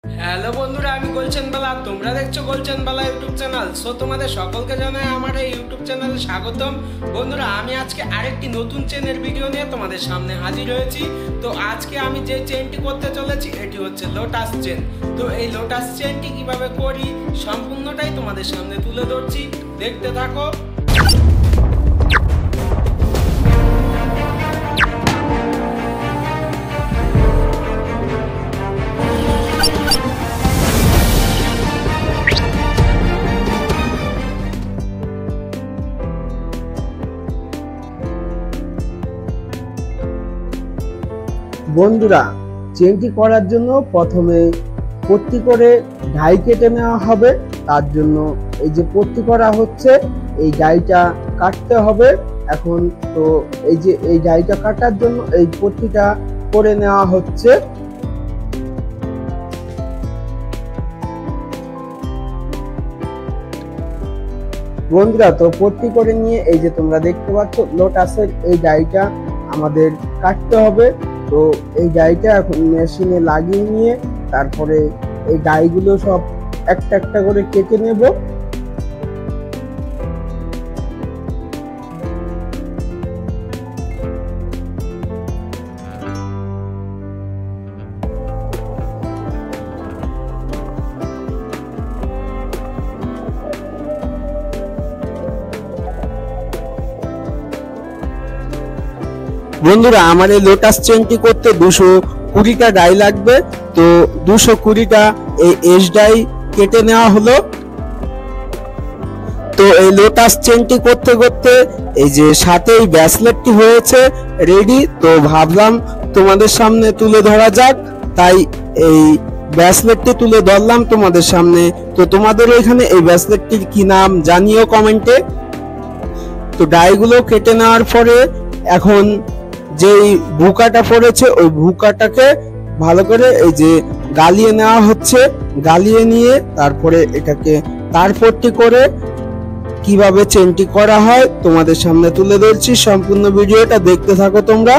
Hello বন্ধুরা, আমি গোলচেন বালা। তোমরা দেখছো গোলচেন বালা ইউটিউব চ্যানেল। সো তোমাদের সকলকে জানাই আমার এই ইউটিউব চ্যানেলে স্বাগতম। বন্ধুরা, আমি আজকে আরেকটি নতুন চেনের ভিডিও নিয়ে তোমাদের সামনে হাজির হয়েছি। তো আজকে আমি যে চেনটি করতে চলেছি এটি হচ্ছে লোটাস চেন। তো এই লোটাস চেনটি কিভাবে করি সম্পূর্ণটাই তোমাদের সামনে তুলে ধরছি, দেখতে থাকো। বন্ধুরা, চেনটি করার জন্য প্রথমে পট্টি করে ডাই কেটে নেওয়া হবে। তার জন্য এই যে পট্টি করা হচ্ছে, এই ডাইটা কাটতে হবে। এখন তো এই ডাইটা কাটার জন্য এই পট্টিটা করে নেওয়া হচ্ছে। বন্ধুরা, তো পট্টি করে নিয়ে এই যে তোমরা দেখতে পাচ্ছ লোটাসের এই ডাইটা আমাদের কাটতে হবে। তো এই ডাইটা এখন মেশিনে লাগিয়ে নিয়ে তারপরে এই ডাইগুলো সব একটা একটা করে কেটে নেব। বন্ধুরা, আমার এই লোটাস চেনটি করতে 220টা ডাই লাগবে। তো 220টা এই এস ডাই কেটে নেওয়া হলো। তো এই লোটাস চেনটি করতে করতে এই যে সাথে এই ব্রেসলেটটি হয়েছে রেডি। তো ভাবলাম তোমাদের সামনে তুলে ধরা যাক, তাই এই ব্রেসলেটটি তুলে ধরলাম তোমাদের সামনে। তো তোমাদের এখানে এই ব্রেসলেটটির কি নাম জানিও কমেন্টে। তো ডাইগুলো কেটে নেওয়ার পরে এখন যেই বুকাটা পড়েছে ওই বুকাটাকে ভালো করে এই যে গালিয়ে নেওয়া হচ্ছে। গালিয়ে নিয়ে তারপরে এটাকে তারপরটি করে কিভাবে চেনটি করা হয় তোমাদের সামনে তুলে ধরছি। সম্পূর্ণ ভিডিওটা দেখতে থাকো তোমরা।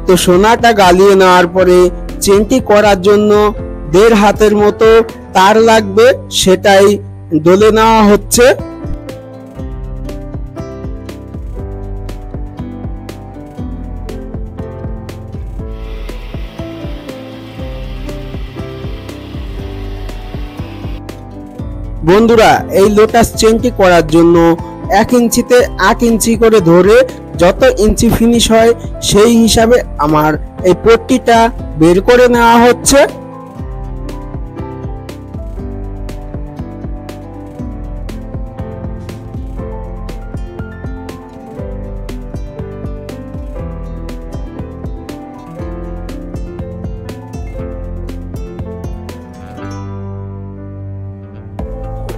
তো সোনাটা গালিয়ে নেওয়ার পরে চেনটি করার জন্য 1.5 হাতের মতো তার লাগবে, সেটাই ডলে নেওয়া হচ্ছে। বন্ধুরা, এই লোটাস চেনটি করার জন্য 1 ইঞ্চিতে 8 ইঞ্চি করে ধরে যত ইঞ্চি ফিনিশ হয় সেই হিসাবে আমার এই পট্টিটা বের করে নেওয়া হচ্ছে।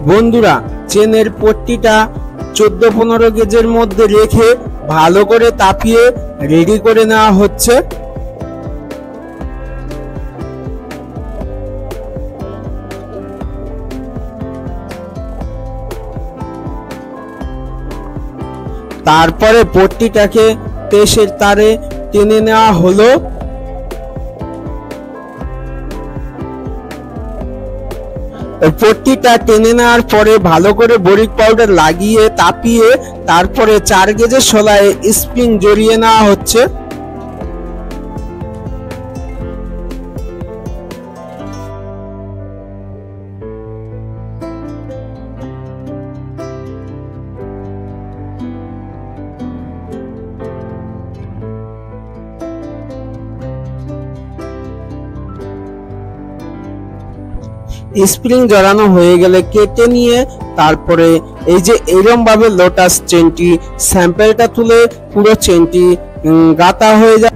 বন্ধুরা, চেনের পট্টিটা 14-15 গেজের মধ্যে রেখে ভালো করে তাপিয়ে রেডি করে নেওয়া হচ্ছে। তারপরে পট্টিটাকে 23 তারে টেনে নেওয়া হলো। পট্টিটা টেনে নেওয়ার পরে ভালো করে বরিক পাউডার লাগিয়ে তাপিয়ে তারপরে 4 গেজের শলায় স্প্রিং জড়িয়ে নেওয়া হচ্ছে। স্প্রিং জড়ানো হয়ে গেলে কেটে নিয়ে তারপরে এই যে এরকম ভাবে লোটাস চেনটি স্যাম্পলটা তুলে পুরো চেনটি গাঁথা হয়ে যায়।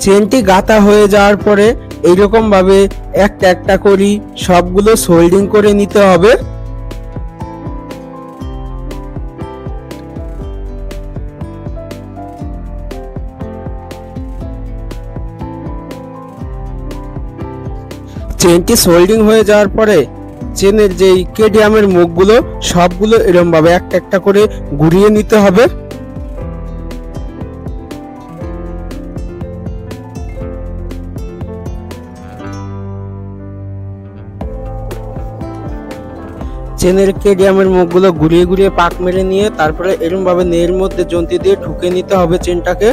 চেনটি গাঁথা হয়ে যাওয়ার পরে এইরকম ভাবে একটা একটা করে সবগুলো সোল্ডিং করে নিতে হবে। চেনটি সোল্ডিং হয়ে যাওয়ার পরে চেনের যেই কেডিয়ামের মুখগুলো সবগুলো এরকম ভাবে একটা একটা করে ঘুরিয়ে নিতে হবে। চেনের কেডিয়ামের মুখগুলো ঘুরিয়ে ঘুরিয়ে পাক মেরে নিয়ে তারপরে এরকম ভাবে নের মধ্যে যন্ত্র দিয়ে ঠুকে নিতে হবে চেনটাকে।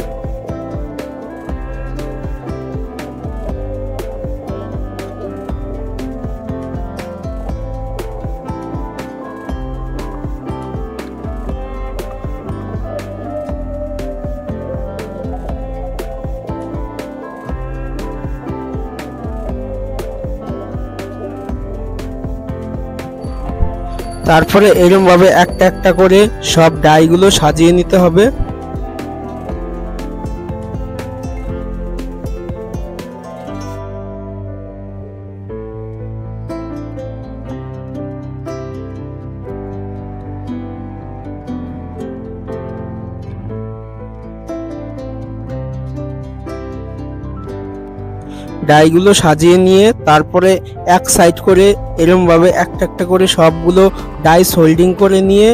তারপরে এরকম ভাবে একটা একটা করে সব ডাইগুলো সাজিয়ে নিতে হবে। ডাইগুলো সাজিয়ে নিয়ে তারপরে এক সাইড করে এরকম ভাবে একটা একটা করে সবগুলো ডাইস হোল্ডিং করে নিয়ে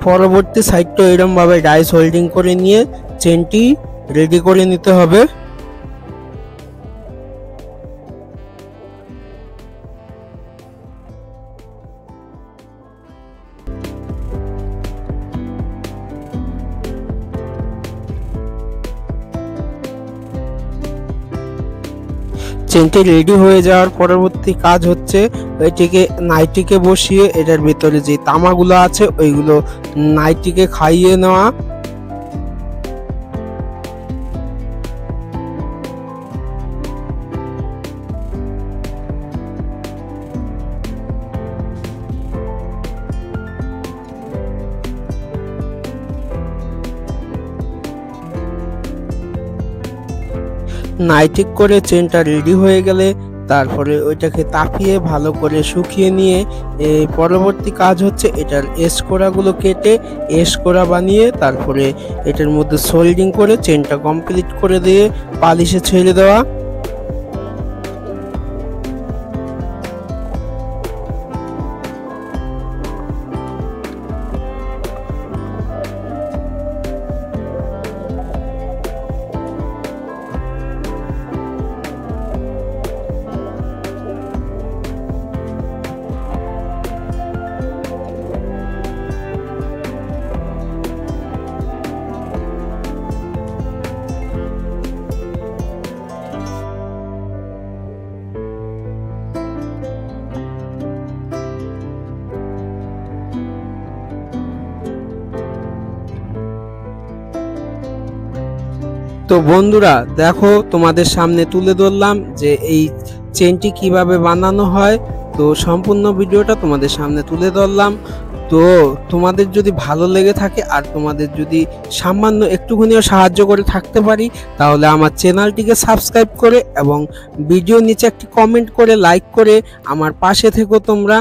পরবর্তী সাইডটা এরকম ভাবে ডাইস হোল্ডিং করে নিয়ে চেনটি রেডি করে নিতে হবে। চেনটি রেডি হয়ে যাওয়ার পরবর্তী কাজ হচ্ছে এটিকে নাইটিকে বসিয়ে এটার ভিতরে যে তামাগুলো আছে ওইগুলো নাইটিকে খাইয়ে নেওয়া। নাইটিক করে চেনটা রেডি হয়ে গেলে তারপরে ওইটাকে তাপিয়ে ভালো করে শুকিয়ে নিয়ে পরবর্তী কাজ হচ্ছে এটার এসকোরাগুলো কেটে এসকোরা বানিয়ে তারপরে এটার মধ্যে সোল্ডিং করে চেনটা কমপ্লিট করে দিয়ে পালিশে ছেড়ে দেওয়া। তো বন্ধুরা দেখো তোমাদের সামনে তুলে ধরলাম যে এই চেনটি কিভাবে বানানো হয়। তো সম্পূর্ণ ভিডিওটা তোমাদের সামনে তুলে ধরলাম। তো তোমাদের যদি ভালো লেগে থাকে আর তোমাদের যদি সামান্য একটুখানিও সাহায্য করে থাকতে পারি তাহলে আমার চ্যানেলটিকে সাবস্ক্রাইব করে এবং ভিডিও নিচে একটি কমেন্ট করে লাইক করে আমার পাশে থেকো তোমরা।